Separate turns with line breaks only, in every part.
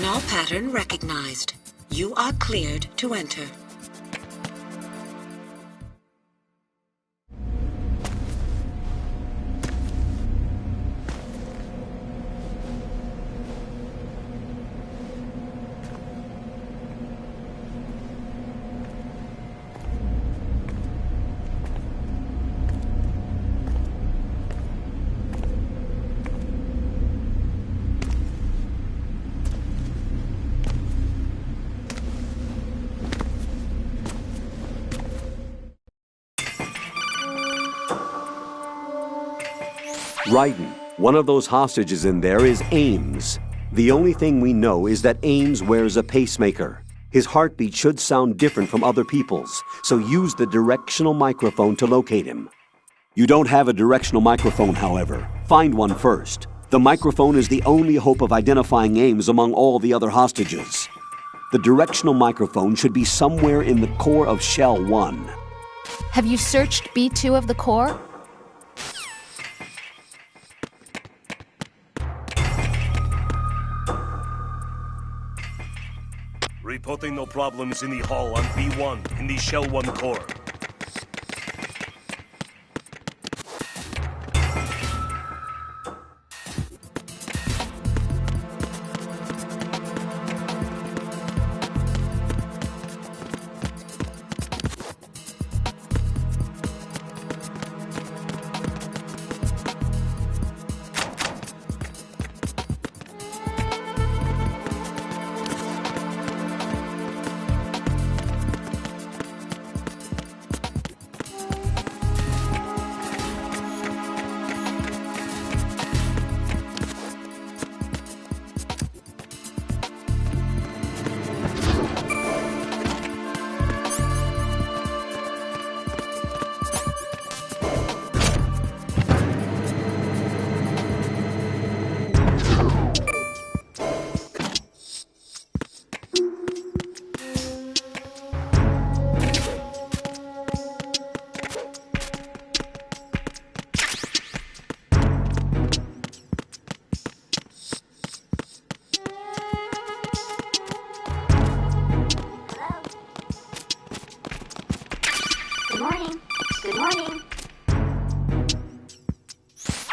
Retinol pattern recognized. You are cleared to enter.
Raiden, one of those hostages in there is Ames. The only thing we know is that Ames wears a pacemaker. His heartbeat should sound different from other people's, so use the directional microphone to locate him. You don't have a directional microphone, however. Find one first. The microphone is the only hope of identifying Ames among all the other hostages. The directional microphone should be somewhere in the core of Shell 1.
Have you searched B2 of the core?
Reporting no problems in the hall on B1 in the Shell 1 core.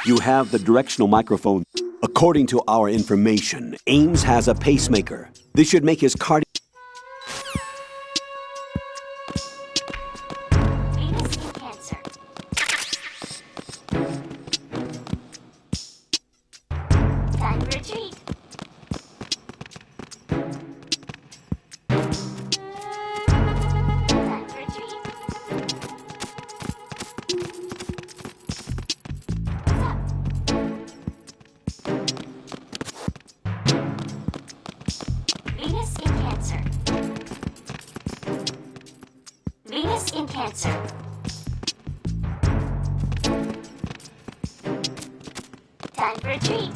You have the directional microphone. According to our information, Ames has a pacemaker. This should make his cardiac...
Cancer. Time for retreat. Venus in Cancer. Time for retreat.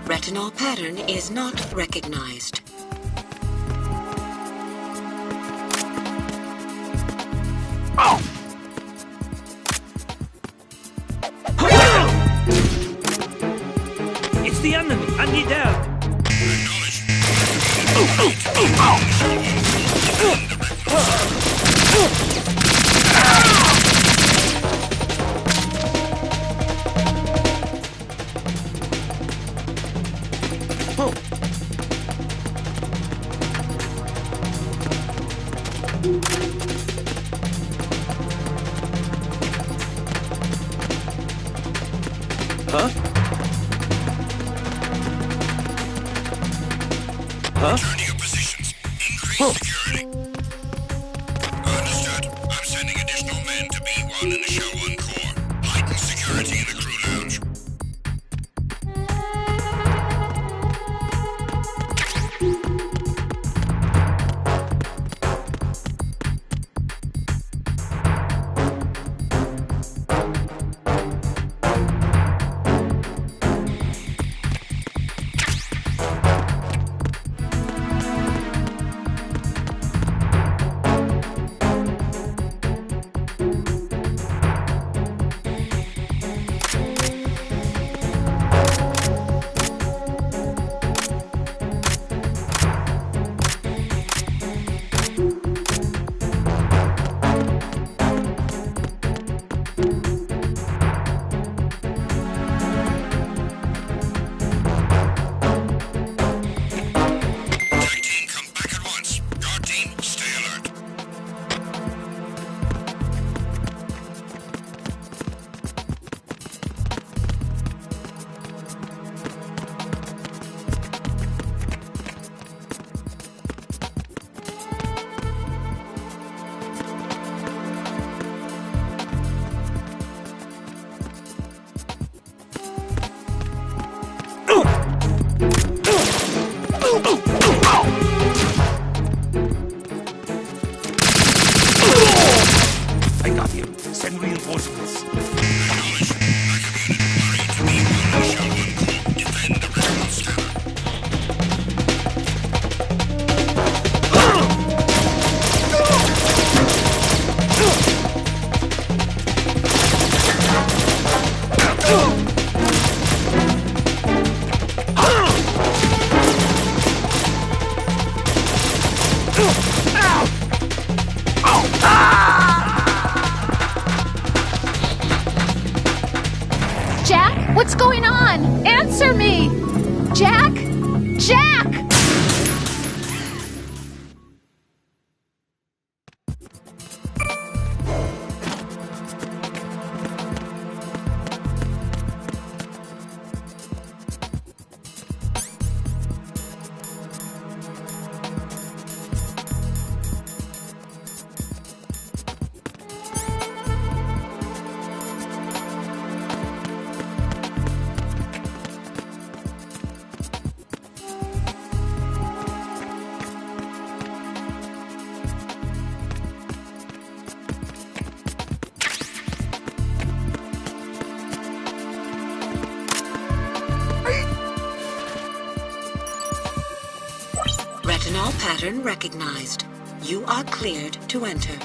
Retinol pattern is not recognized.
It's the enemy! I need help! Huh?
Return to your positions. Increase security. Understood. I'm sending additional men to B1 in the Shell 1 core. Heighten security in the crew lounge.
I got him. Send reinforcements.
Acknowledged. Back unit. Hurry to B1 in the Shell 1 core. Defend the Response Tower.
Jack, what's going on? Answer me! Jack? Jack!
Retinol pattern recognized. You are cleared to enter.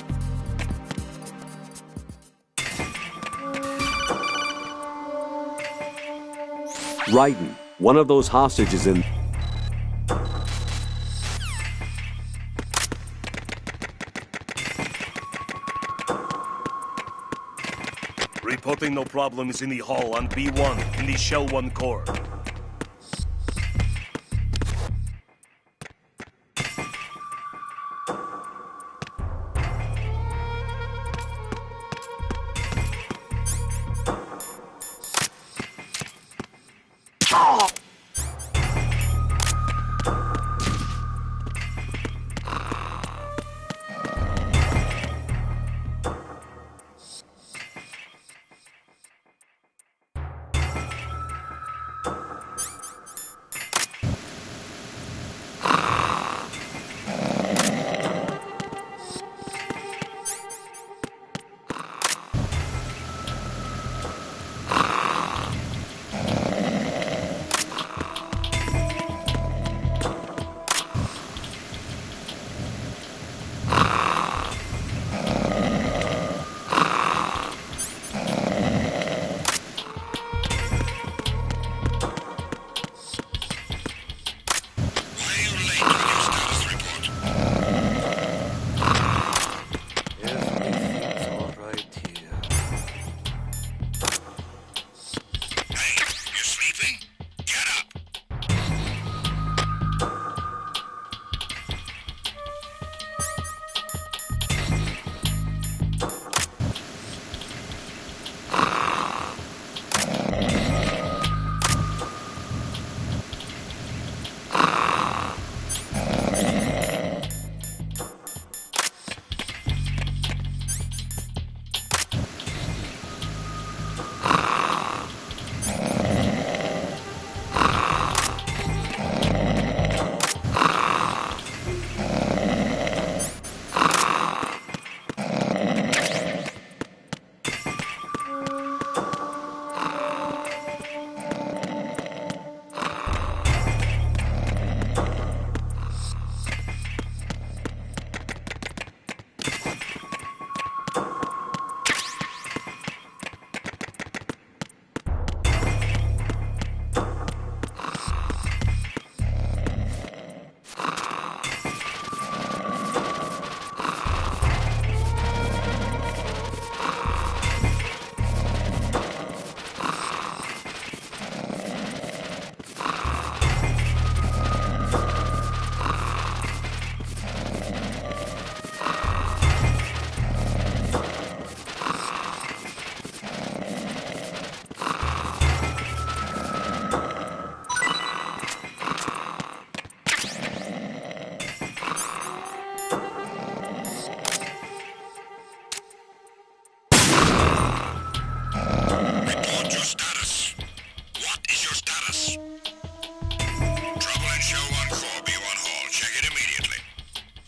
Raiden, one of those hostages in...
Reporting no problems in the hall on B1 in the Shell 1 core.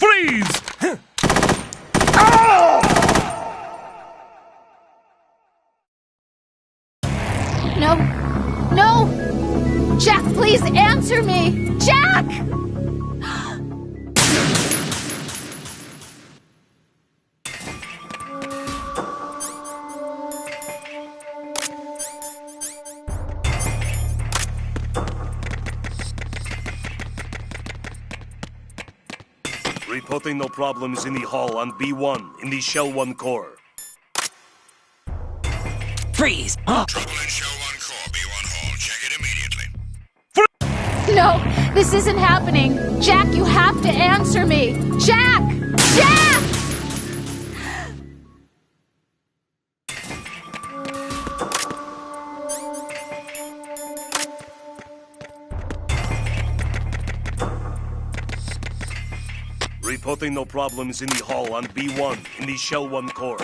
Freeze!
No. No! Jack, please answer me! Jack!
Reporting no problems in the hall on B1 in the Shell 1 core.
Freeze!
Trouble in Shell 1 core, B1 Hall. Check it immediately.
No, this isn't happening. Jack, you have to answer me. Jack! Jack!
Reporting no problems in the hall on B1 in the Shell 1 core.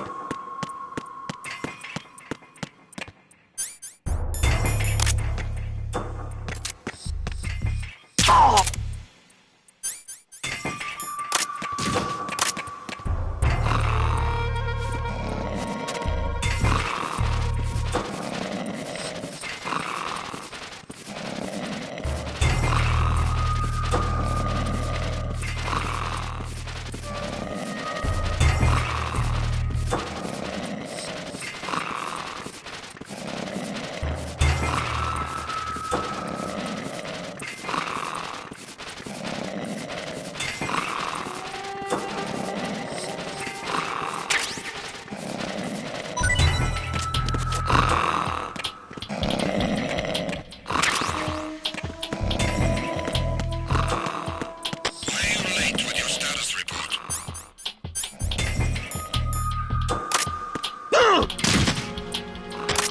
Why are you late with your status report?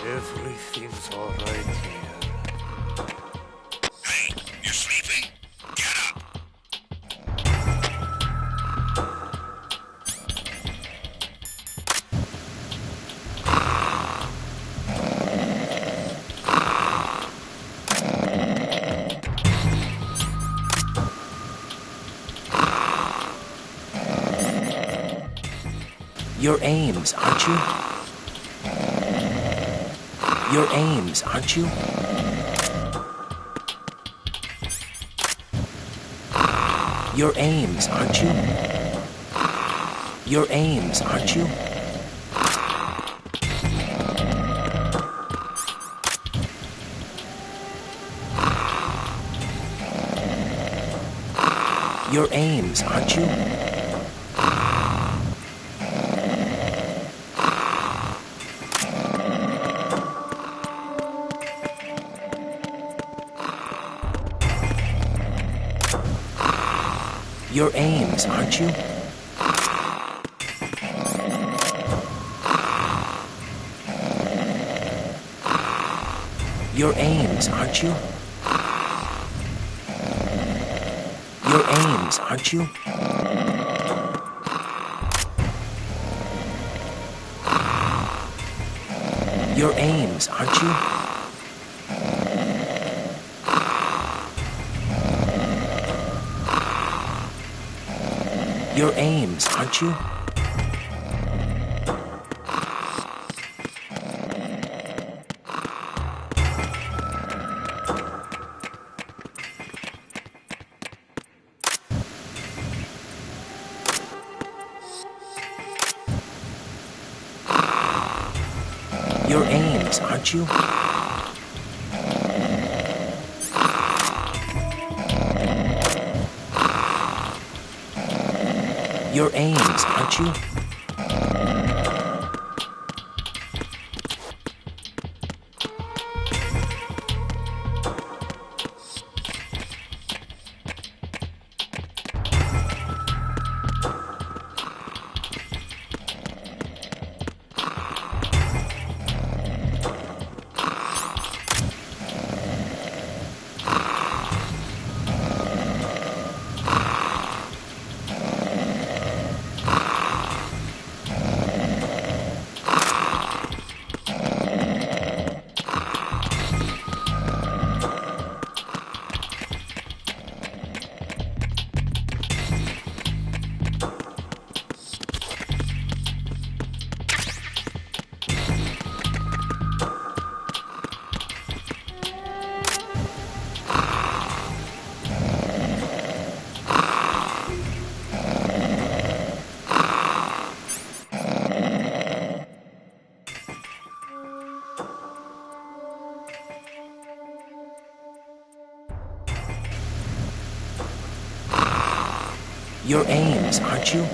Everything's alright here.
Hey, you sleepy? Get up.
You're Ames, aren't you? You're Ames, aren't you? You're Ames, aren't you? You're Ames, aren't you? You're Ames, aren't you? You're Ames, aren't you? You're Ames, aren't you? You're Ames, aren't you? You're Ames, aren't you? You're Ames, aren't you? You're Ames, aren't you? You're Ames, aren't you?
You're Ames, aren't you?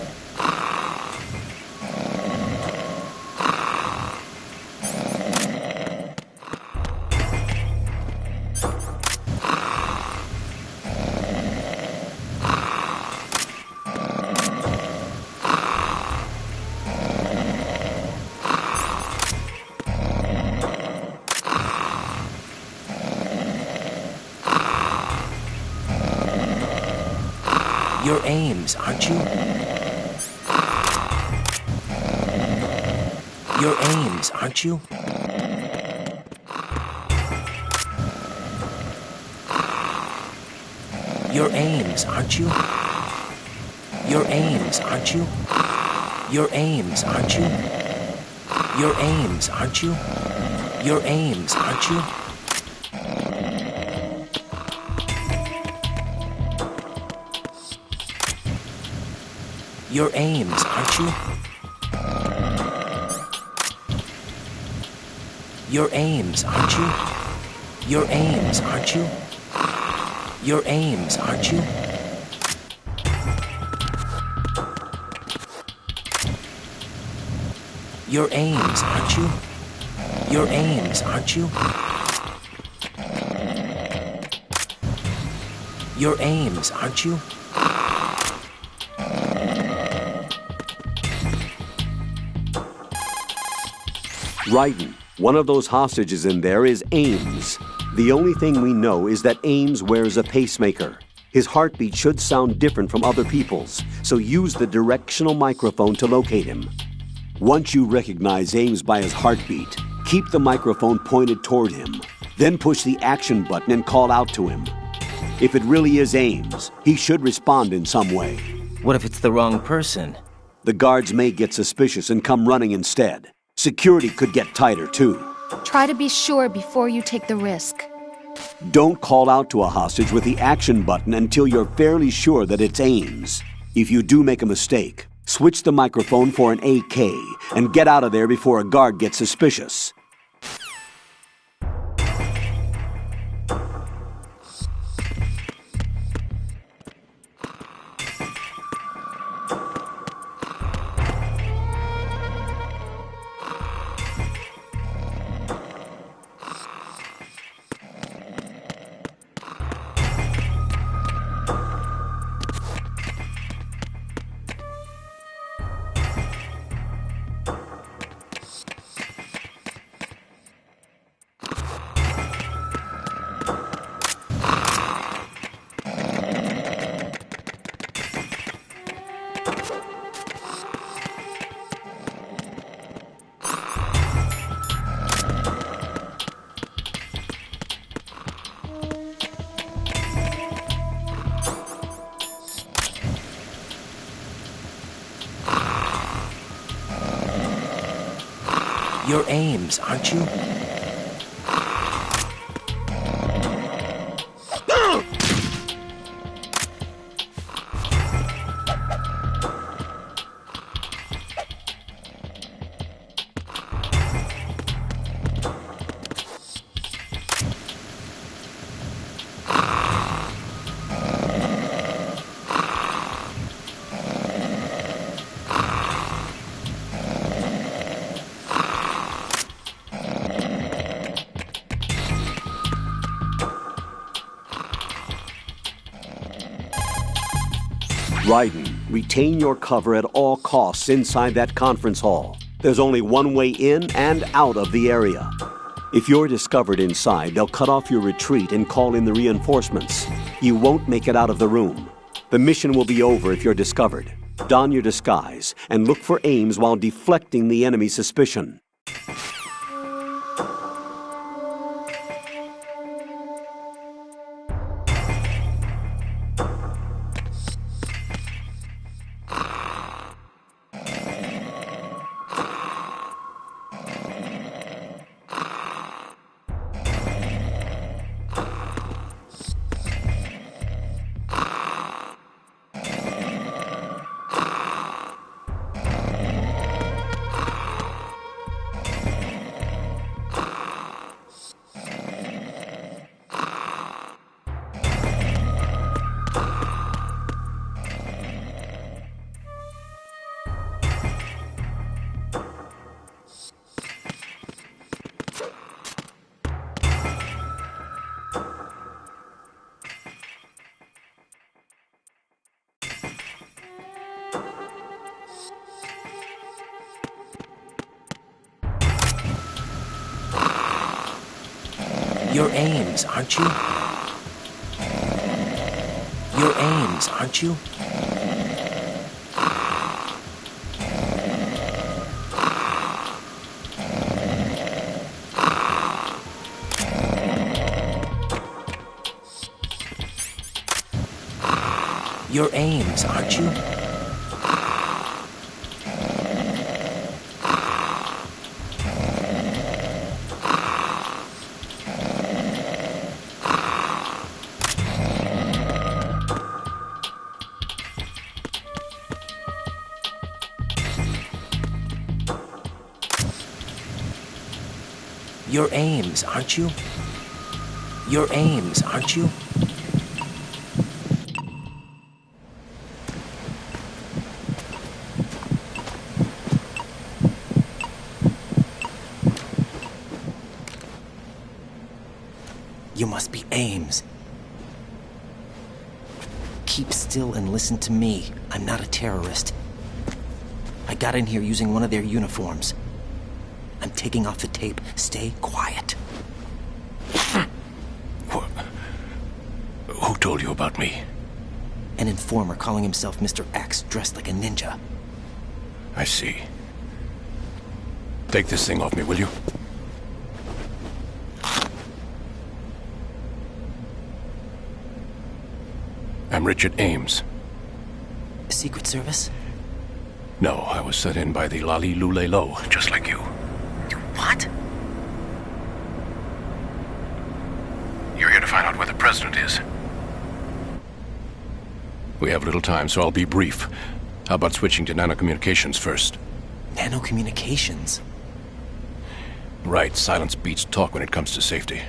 You're Ames, aren't you? You're Ames, aren't you? You're Ames, aren't you? You're Ames, aren't you? You're Ames, aren't you? You're Ames, aren't you? You're Ames, aren't you? You're Ames, aren't you? You're Ames, aren't you? You're Ames, aren't you? You're Ames, aren't you? You're Ames, aren't you? You're Ames, aren't you? You're Ames, aren't you?
Raiden, one of those hostages in there is Ames. The only thing we know is that Ames wears a pacemaker. His heartbeat should sound different from other people's, so use the directional microphone to locate him. Once you recognize Ames by his heartbeat, keep the microphone pointed toward him. Then push the action button and call out to him. If it really is Ames, he should respond in some way.
What if it's the wrong person?
The guards may get suspicious and come running instead. Security could get tighter, too.
Try to be sure before you take the risk.
Don't call out to a hostage with the action button until you're fairly sure that it's Ames. If you do make a mistake, switch the microphone for an AK and get out of there before a guard gets suspicious.
You're Ames, aren't you?
Raiden, retain your cover at all costs inside that conference hall. There's only one way in and out of the area. If you're discovered inside, they'll cut off your retreat and call in the reinforcements. You won't make it out of the room. The mission will be over if you're discovered. Don your disguise and look for Ames while deflecting the enemy's suspicion.
You're Ames, aren't you? You're Ames, aren't you? You're Ames, aren't you? You're Ames, aren't you? You're Ames, aren't you? You must be Ames. Keep still and listen to me. I'm not a terrorist. I got in here using one of their uniforms. I'm taking off the tape. Stay quiet.
Who told you about me?
An informer calling himself Mr. X, dressed like a ninja.
I see. Take this thing off me, will you? I'm Richard Ames.
Secret Service?
No, I was sent in by the Lali Lule Lo, just like you.
What?
You're here to find out where the president is. We have little time, so I'll be brief. How about switching to nanocommunications first?
Nanocommunications?
Right, silence beats talk when it comes to safety.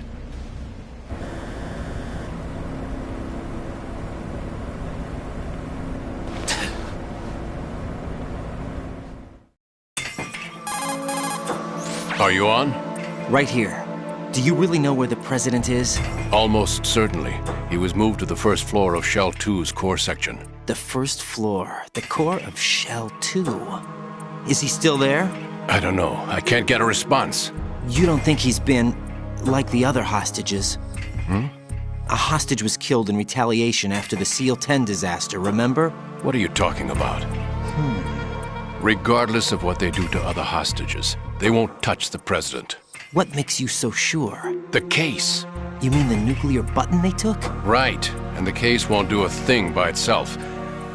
Are you on?
Right here. Do you really know where the president is?
Almost certainly. He was moved to the first floor of Shell 2's core section.
The first floor. The core of Shell 2. Is he still there?
I don't know. I can't get a response.
You don't think he's been like the other hostages? A hostage was killed in retaliation after the SEAL 10 disaster, remember?
What are you talking about? Regardless of what they do to other hostages, they won't touch the president.
What makes you so sure?
The case.
You mean the nuclear button they took?
Right. And the case won't do a thing by itself.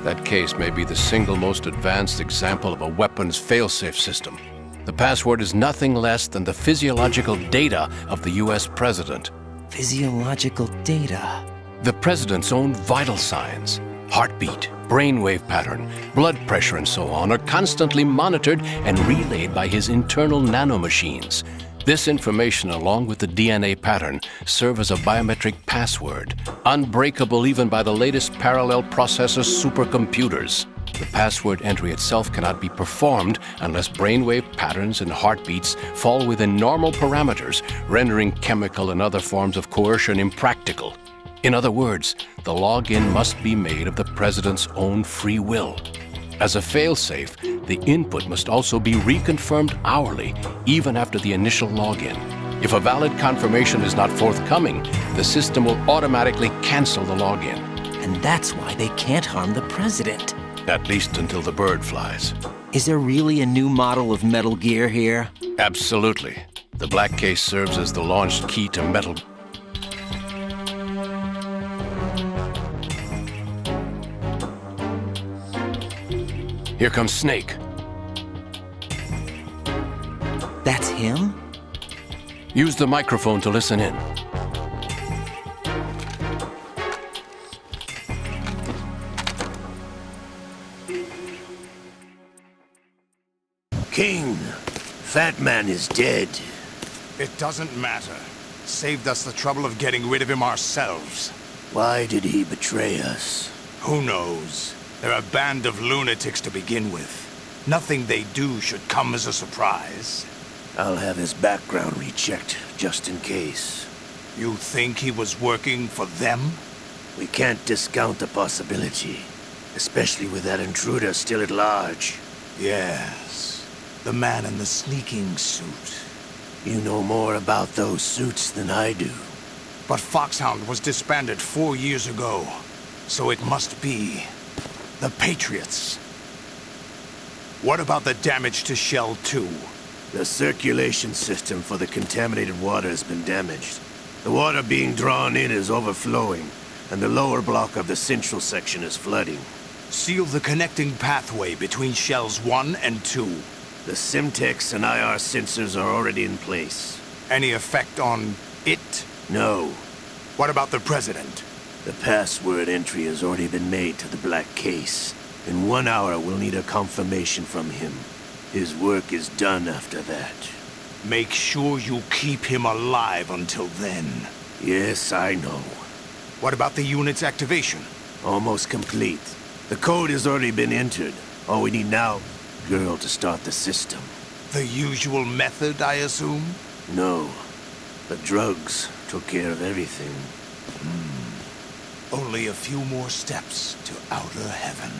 That case may be the single most advanced example of a weapons failsafe system. The password is nothing less than the physiological data of the US president.
Physiological data?
The president's own vital signs, heartbeat, brainwave pattern, blood pressure, and so on, are constantly monitored and relayed by his internal nanomachines. This information, along with the DNA pattern, serve as a biometric password, unbreakable even by the latest parallel processor supercomputers. The password entry itself cannot be performed unless brainwave patterns and heartbeats fall within normal parameters, rendering chemical and other forms of coercion impractical. In other words, the login must be made of the president's own free will. As a failsafe, the input must also be reconfirmed hourly, even after the initial login. If a valid confirmation is not forthcoming, the system will automatically cancel the login.
And that's why they can't harm the president.
At least until the bird flies.
Is there really a new model of Metal Gear here?
Absolutely. The black case serves as the launch key to Metal... Here comes Snake.
That's him?
Use the microphone to listen in.
King, Fat Man is dead.
It doesn't matter. Saved us the trouble of getting rid of him ourselves.
Why did he betray us?
Who knows? They're a band of lunatics to begin with. Nothing they do should come as a surprise.
I'll have his background rechecked, just in case.
You think he was working for them?
We can't discount the possibility, especially with that intruder still at large.
Yes, the man in the sneaking suit.
You know more about those suits than I do.
But Foxhound was disbanded 4 years ago. So it must be the Patriots. What about the damage to Shell 2?
The circulation system for the contaminated water has been damaged. The water being drawn in is overflowing, and the lower block of the central section is flooding.
Seal the connecting pathway between Shells 1 and 2.
The Simtex and IR sensors are already in place.
Any effect on it?
No.
What about the President?
The password entry has already been made to the black case. In 1 hour, we'll need a confirmation from him. His work is done after that.
Make sure you keep him alive until then.
Yes, I know.
What about the unit's activation?
Almost complete. The code has already been entered. All we need now, girl, to start the system.
The usual method, I assume?
No. The drugs took care of everything.
Only a few more steps to outer heaven.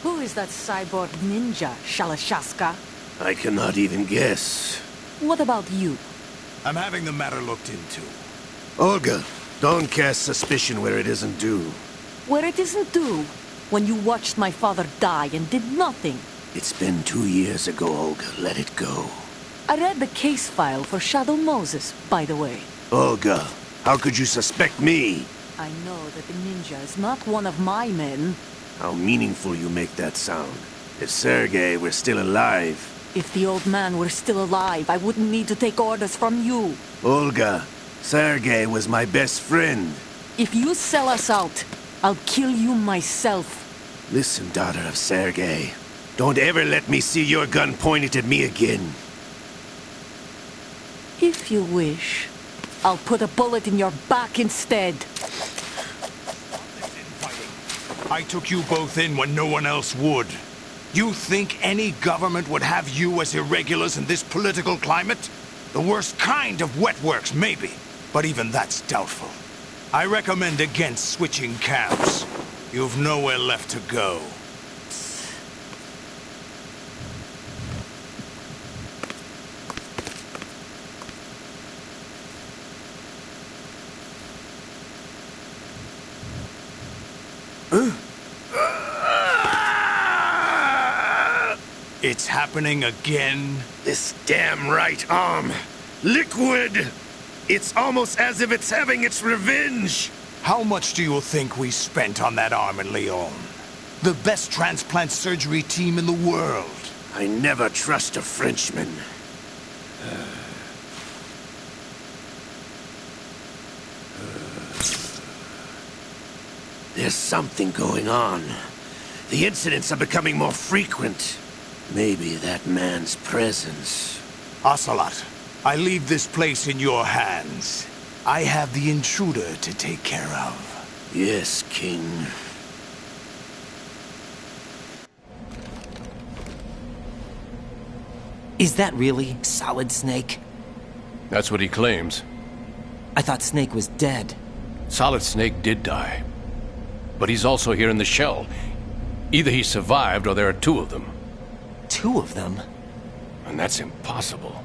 Who is that cyborg ninja, Shalashaska?
I cannot even guess.
What about you?
I'm having the matter looked into.
Olga, don't cast suspicion where it isn't due.
Where it isn't due? When you watched my father die and did nothing.
It's been 2 years ago, Olga. Let it go.
I read the case file for Shadow Moses, by the way.
Olga, how could you suspect me?
I know that the ninja is not one of my men.
How meaningful you make that sound. If Sergei were still alive...
If the old man were still alive, I wouldn't need to take orders from you.
Olga, Sergei was my best friend.
If you sell us out, I'll kill you myself.
Listen, daughter of Sergei. Don't ever let me see your gun pointed at me again.
If you wish, I'll put a bullet in your back instead.
I took you both in when no one else would. You think any government would have you as irregulars in this political climate? The worst kind of wet works, maybe. But even that's doubtful. I recommend against switching camps. You've nowhere left to go. It's happening again?
This damn right arm. Liquid! It's almost as if it's having its revenge.
How much do you think we spent on that arm in Lyon? The best transplant surgery team in the world.
I never trust a Frenchman. There's something going on. The incidents are becoming more frequent. Maybe that man's presence.
Ocelot, I leave this place in your hands. I have the intruder to take care of.
Yes, King.
Is that really Solid Snake?
That's what he claims.
I thought Snake was dead.
Solid Snake did die. But he's also here in the shell. Either he survived or there are two of them.
Two of them?
And that's impossible.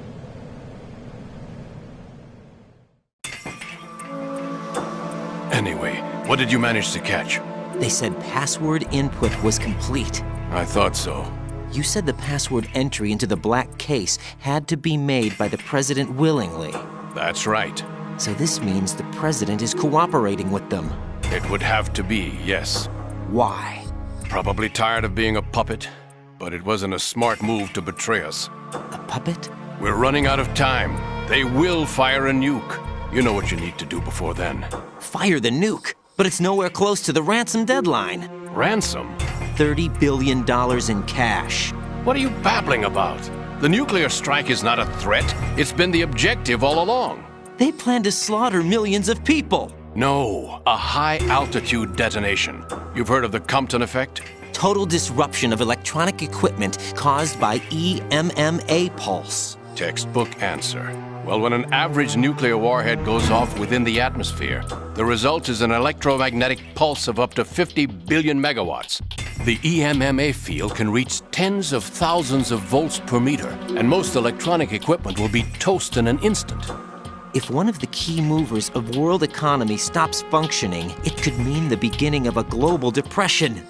Anyway, what did you manage to catch?
They said password input was complete.
I thought so.
You said the password entry into the black case had to be made by the President willingly.
That's right.
So this means the President is cooperating with them.
It would have to be, yes.
Why?
Probably tired of being a puppet, but it wasn't a smart move to betray us.
A puppet?
We're running out of time. They will fire a nuke. You know what you need to do before then.
Fire the nuke? But it's nowhere close to the ransom deadline.
Ransom?
$30 billion in cash.
What are you babbling about? The nuclear strike is not a threat. It's been the objective all along.
They plan to slaughter millions of people.
No, a high-altitude detonation. You've heard of the Compton effect?
Total disruption of electronic equipment caused by EMMA pulse.
Textbook answer. Well, when an average nuclear warhead goes off within the atmosphere, the The result is an electromagnetic pulse of up to 50 billion megawatts. The EMMA field can reach tens of thousands of volts per meter, and most electronic equipment will be toast in an instant.
If one of the key movers of world economy stops functioning, it could mean the beginning of a global depression.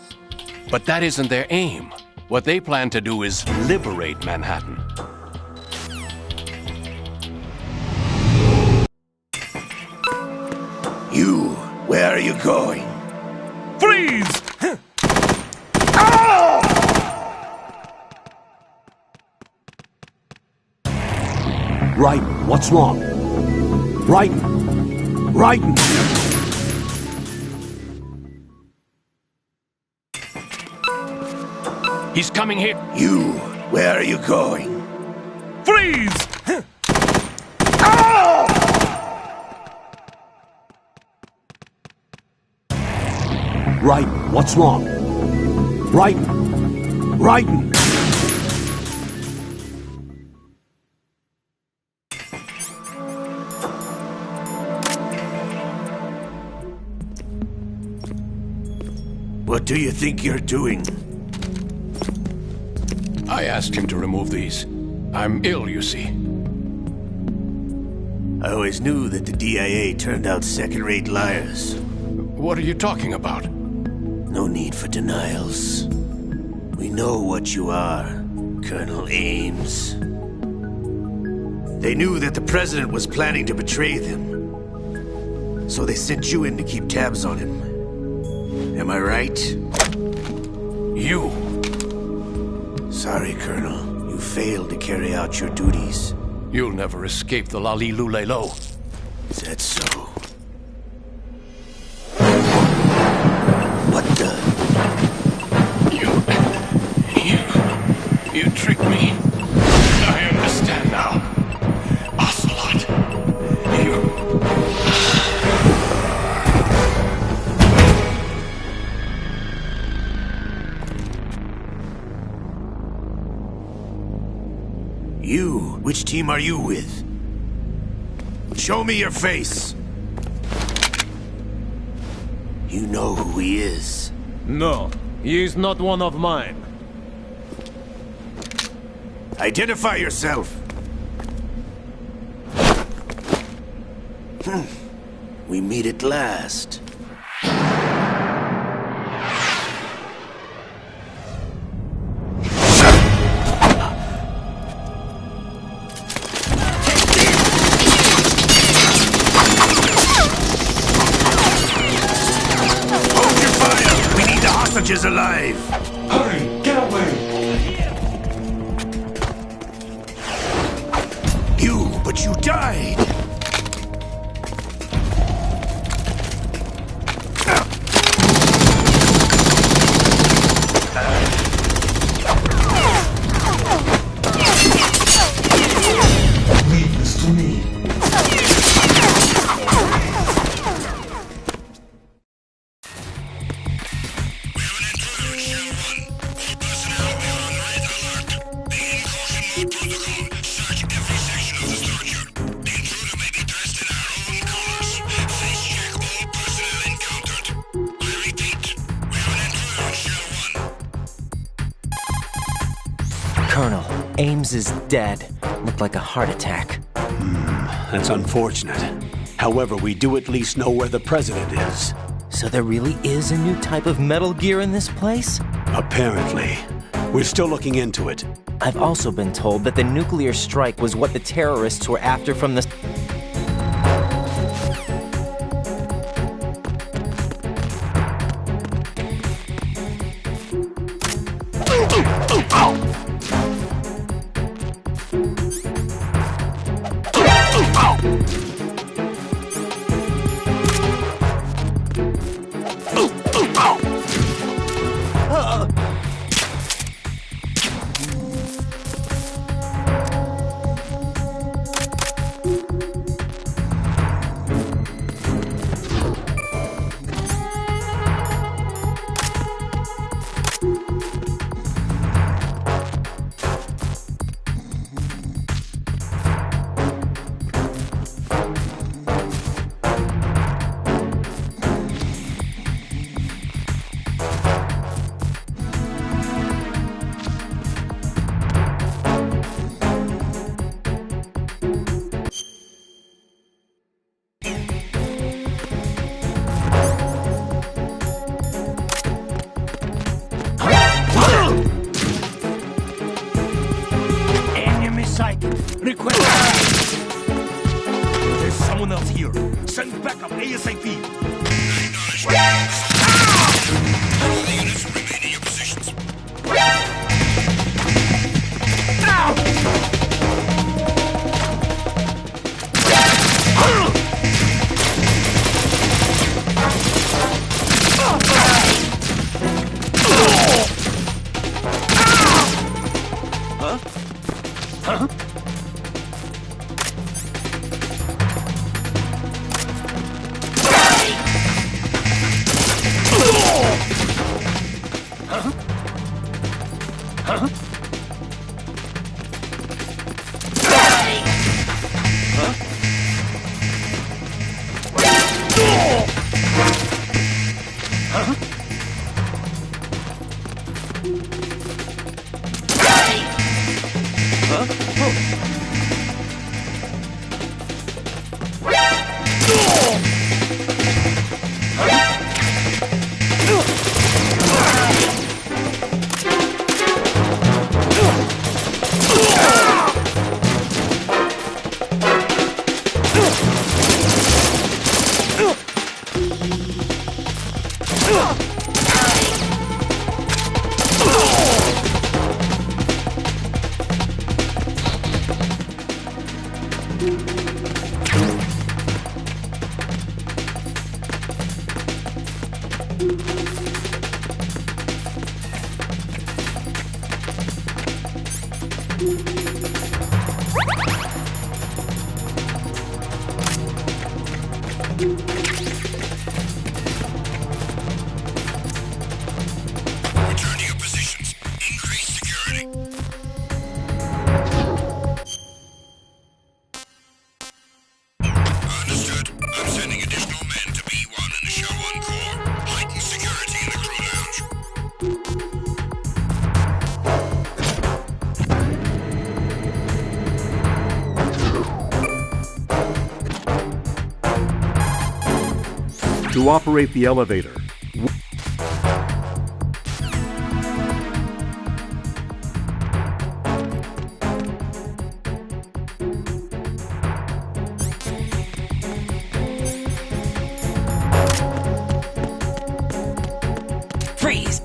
But that isn't their aim. What they plan to do is liberate Manhattan.
You, where are you going?
Freeze!
Raiden, what's wrong? Raiden! Raiden!
He's coming here.
You, where are you going?
Freeze!
Raiden, what's wrong? Raiden! Raiden!
What do you think you're doing?
I asked him to remove these. I'm ill, you see.
I always knew that the DIA turned out second-rate liars.
What are you talking about?
No need for denials. We know what you are, Colonel Ames. They knew that the President was planning to betray them. So they sent you in to keep tabs on him. Am I right?
You.
Sorry, Colonel. You failed to carry out your duties.
You'll never escape the Lali Lulelo.
Is that so? What the?
You tricked me. I understand now. Ocelot.
You? Which team are you with? Show me your face. You know who he is.
No, he is not one of mine.
Identify yourself. We meet at last. Is alive.
Hurry, get away.
But you died.
Leave this to me.
Colonel, Ames is dead. Looked like a heart attack.
That's unfortunate. However, we do at least know where the President is.
So there really is a new type of Metal Gear in this place?
Apparently. We're still looking into it.
I've also been told that the nuclear strike was what the terrorists were after from the...
Huh?
To operate the elevator,
Freeze!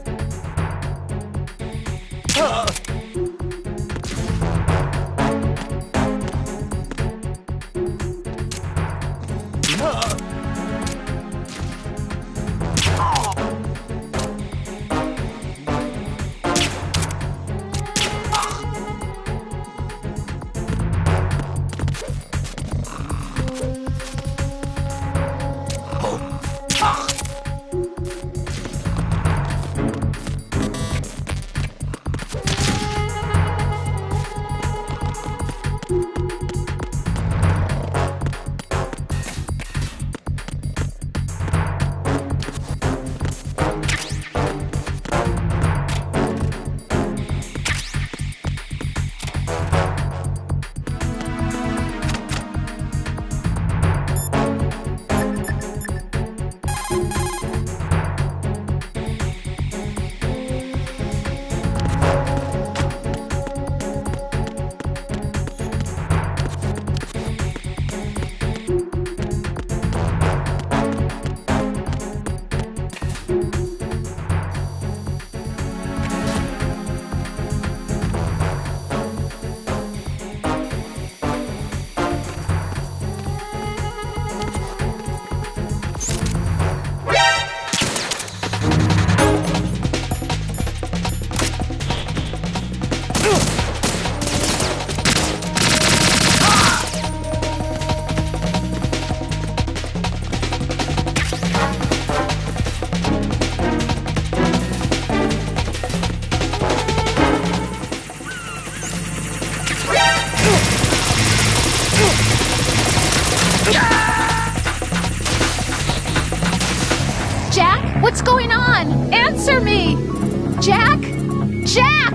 Jack, what's going on? Answer me! Jack? Jack!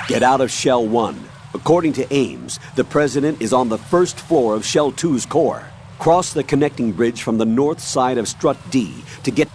Get out of Shell 1. According to Ames, the President is on the first floor of Shell 2's core. Cross the connecting bridge from the north side of Strut D to get...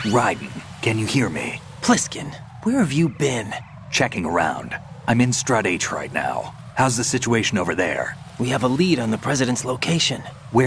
Raiden, can you hear me?
Pliskin, where have you been?
Checking around. I'm in Strut H right now. How's the situation over there?
We have a lead on the president's location.
Where